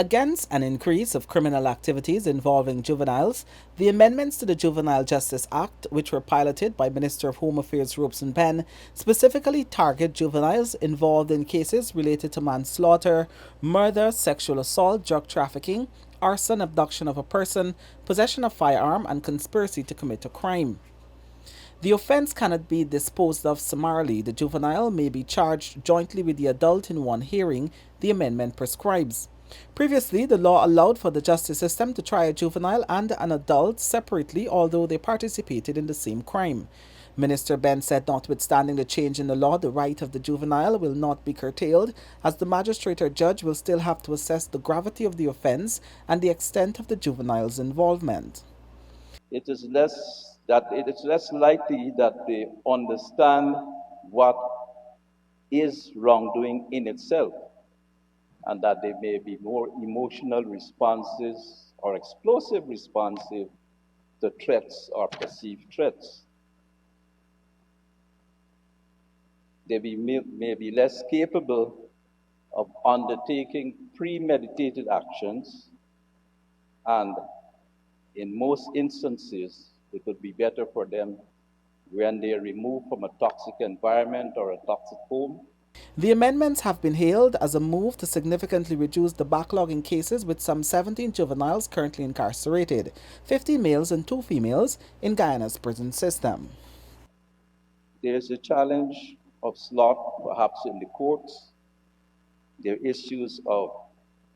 Against an increase of criminal activities involving juveniles, the amendments to the Juvenile Justice Act, which were piloted by Minister of Home Affairs Robeson Penn, specifically target juveniles involved in cases related to manslaughter, murder, sexual assault, drug trafficking, arson, abduction of a person, possession of firearm, and conspiracy to commit a crime. The offence cannot be disposed of summarily. The juvenile may be charged jointly with the adult in one hearing, the amendment prescribes. Previously, the law allowed for the justice system to try a juvenile and an adult separately, although they participated in the same crime. Minister Ben said, notwithstanding the change in the law, the right of the juvenile will not be curtailed, as the magistrate or judge will still have to assess the gravity of the offence and the extent of the juvenile's involvement. It is less likely that they understand what is wrongdoing in itself, and that they may be more emotional responses or explosive responsive to threats or perceived threats. They may be less capable of undertaking premeditated actions, and in most instances, it would be better for them when they are removed from a toxic environment or a toxic home. The amendments have been hailed as a move to significantly reduce the backlog in cases, with some 17 juveniles currently incarcerated, 50 males and 2 females, in Guyana's prison system. There is a challenge of slot, perhaps in the courts. There are issues of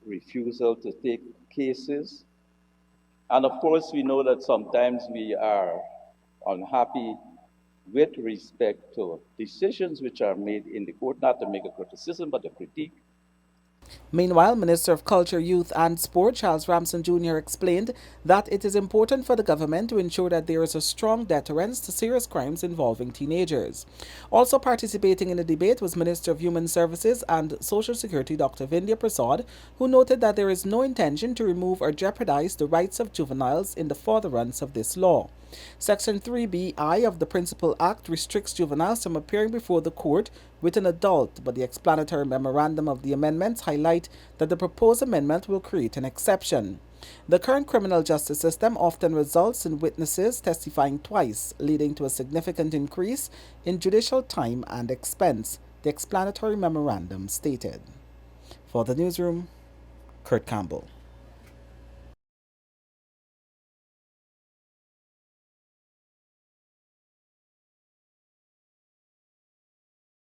refusal to take cases. And of course, we know that sometimes we are unhappy with respect to decisions which are made in the court, not to make a criticism, but a critique. Meanwhile, Minister of Culture, Youth and Sport Charles Ramson Jr. explained that it is important for the government to ensure that there is a strong deterrence to serious crimes involving teenagers. Also participating in the debate was Minister of Human Services and Social Security Dr. Vindhya Prasad, who noted that there is no intention to remove or jeopardize the rights of juveniles in the furtherance of this law. Section 3BI of the Principal Act restricts juveniles from appearing before the court with an adult, but the explanatory memorandum of the amendments highlight that the proposed amendment will create an exception. The current criminal justice system often results in witnesses testifying twice, leading to a significant increase in judicial time and expense, the explanatory memorandum stated. For the newsroom, Kurt Campbell.